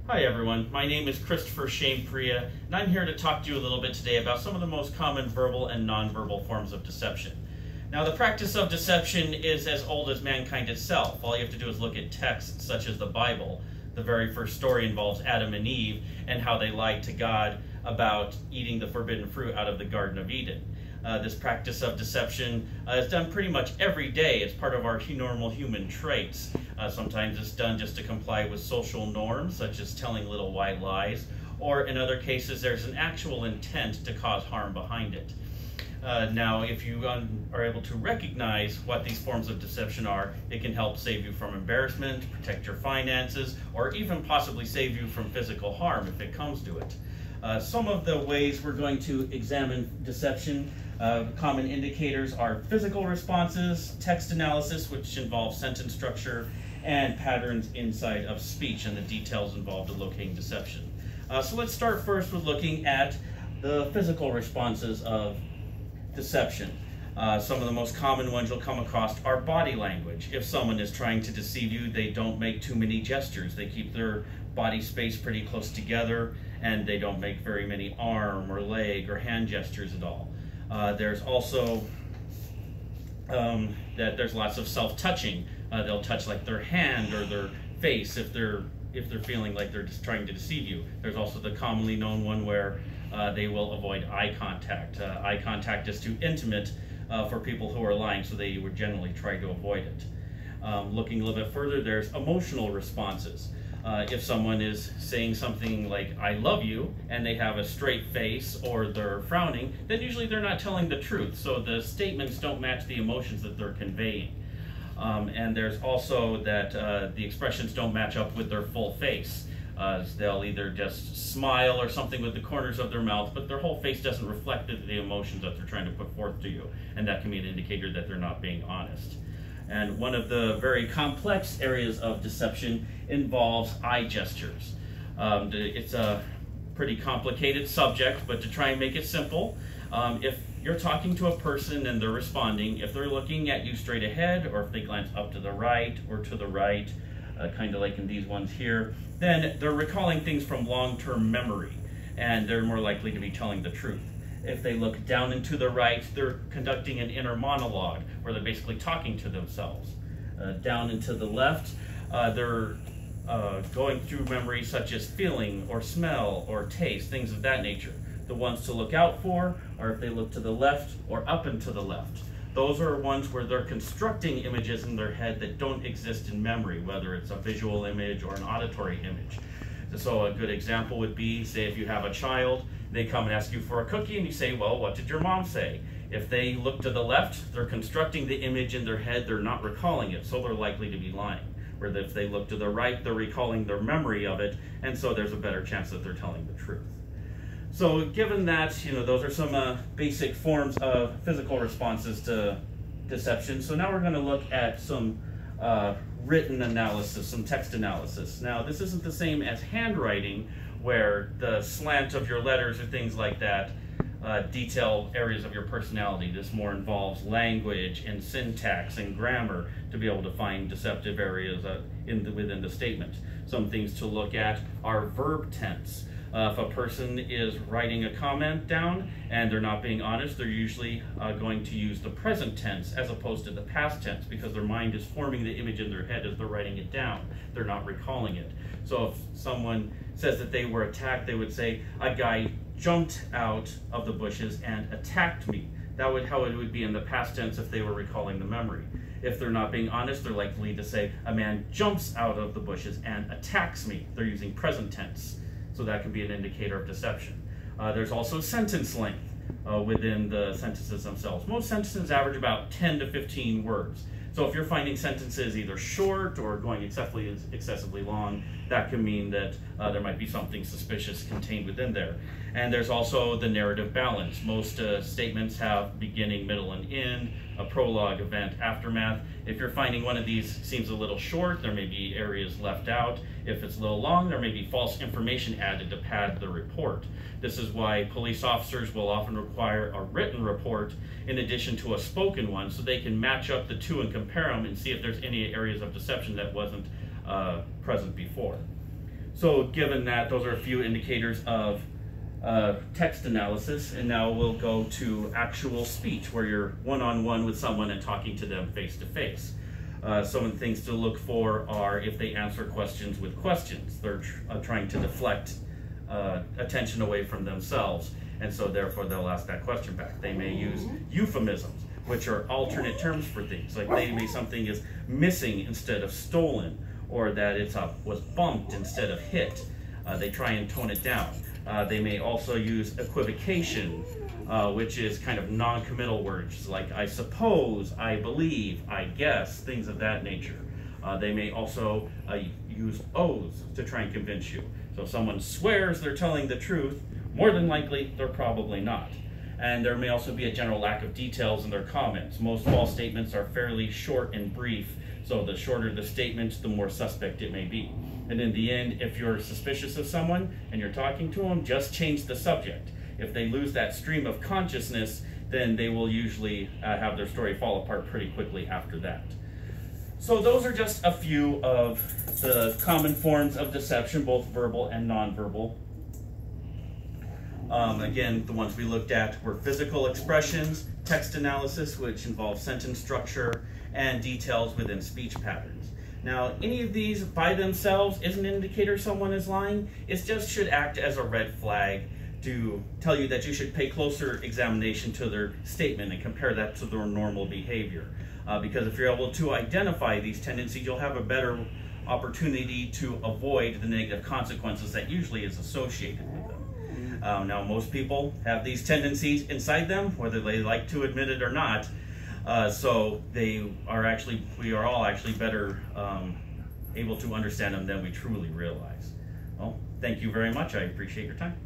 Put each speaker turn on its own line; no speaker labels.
Hi everyone, my name is Christopher Perea, and I'm here to talk to you a little bit today about some of the most common verbal and nonverbal forms of deception. Now, the practice of deception is as old as mankind itself. All you have to do is look at texts such as the Bible. The very first story involves Adam and Eve and how they lied to God about eating the forbidden fruit out of the Garden of Eden. This practice of deception is done pretty much every day. It's part of our normal human traits. Sometimes it's done just to comply with social norms, such as telling little white lies, or in other cases there's an actual intent to cause harm behind it. Now, if you are able to recognize what these forms of deception are, it can help save you from embarrassment, protect your finances, or even possibly save you from physical harm if it comes to it. Some of the ways we're going to examine deception, common indicators are physical responses, text analysis, which involves sentence structure, and patterns inside of speech and the details involved in locating deception. So let's start first with looking at the physical responses of deception. Some of the most common ones you'll come across are body language. If someone is trying to deceive you, they don't make too many gestures. They keep their body space pretty close together, and they don't make very many arm or leg or hand gestures at all. There's also that there's lots of self-touching. They'll touch like their hand or their face if they're feeling like they're just trying to deceive you. There's also the commonly known one where they will avoid eye contact. Eye contact is too intimate for people who are lying, so they would generally try to avoid it. Looking a little bit further, there's emotional responses. If someone is saying something like, "I love you," and they have a straight face or they're frowning, then usually they're not telling the truth. So the statements don't match the emotions that they're conveying. And there's also that the expressions don't match up with their full face. They'll either just smile or something with the corners of their mouth, but their whole face doesn't reflect the emotions that they're trying to put forth to you. And that can be an indicator that they're not being honest. And one of the very complex areas of deception involves eye gestures. It's a pretty complicated subject, but to try and make it simple, if you're talking to a person and they're responding, if they're looking at you straight ahead, or if they glance up to the right or to the right, kind of like in these ones here, then they're recalling things from long-term memory, and they're more likely to be telling the truth. If they look down and to the right, they're conducting an inner monologue where they're basically talking to themselves. Down and to the left, they're going through memories such as feeling or smell or taste, things of that nature. The ones to look out for are if they look to the left or up and to the left. Those are ones where they're constructing images in their head that don't exist in memory, whether it's a visual image or an auditory image. So a good example would be, say if you have a child, they come and ask you for a cookie and you say, "Well, what did your mom say?" If they look to the left, they're constructing the image in their head, they're not recalling it, so they're likely to be lying. Where if they look to the right, they're recalling their memory of it, and so there's a better chance that they're telling the truth. So given that, those are some basic forms of physical responses to deception. So now we're going to look at some written analysis, some text analysis. Now, this isn't the same as handwriting, where the slant of your letters or things like that detail areas of your personality. This more involves language and syntax and grammar to be able to find deceptive areas within the statement. Some things to look at are verb tense. If a person is writing a comment down and they're not being honest, they're usually going to use the present tense as opposed to the past tense, because their mind is forming the image in their head as they're writing it down. They're not recalling it. So if someone says that they were attacked, they would say, "A guy jumped out of the bushes and attacked me." That would how it would be in the past tense if they were recalling the memory. If they're not being honest, they're likely to say, "A man jumps out of the bushes and attacks me." They're using present tense. So that can be an indicator of deception. There's also sentence length within the sentences themselves. Most sentences average about 10 to 15 words. So if you're finding sentences either short or going excessively long, that can mean that there might be something suspicious contained within there. And there's also the narrative balance. Most statements have beginning, middle, and end, a prologue, event, aftermath. If you're finding one of these seems a little short, there may be areas left out. If it's a little long, there may be false information added to pad the report. This is why police officers will often require a written report in addition to a spoken one, so they can match up the two and compare them and see if there's any areas of deception that wasn't present before. So given that, those are a few indicators of text analysis, and now we'll go to actual speech, where you're one-on-one with someone and talking to them face-to-face. Some of the things to look for are if they answer questions with questions. They're trying to deflect attention away from themselves, and so therefore they'll ask that question back. They may use euphemisms, which are alternate terms for things. Like they may something is missing instead of stolen, or that it's was bumped instead of hit. They try and tone it down. They may also use equivocation, which is kind of non-committal words like I suppose, I believe, I guess, things of that nature. They may also use oaths to try and convince you. So if someone swears they're telling the truth, more than likely they're probably not. And there may also be a general lack of details in their comments. Most false statements are fairly short and brief, so the shorter the statement, the more suspect it may be. And in the end, if you're suspicious of someone and you're talking to them, just change the subject. If they lose that stream of consciousness, then they will usually have their story fall apart pretty quickly after that. So those are just a few of the common forms of deception, both verbal and nonverbal. Again, the ones we looked at were physical expressions, text analysis, which involves sentence structure, and details within speech patterns. Now, any of these by themselves isn't an indicator someone is lying. It just should act as a red flag to tell you that you should pay closer examination to their statement and compare that to their normal behavior. Because if you're able to identify these tendencies, you'll have a better opportunity to avoid the negative consequences that usually is associated with them. Now, most people have these tendencies inside them, whether they like to admit it or not. So we are all actually better able to understand them than we truly realize. Well, thank you very much. I appreciate your time.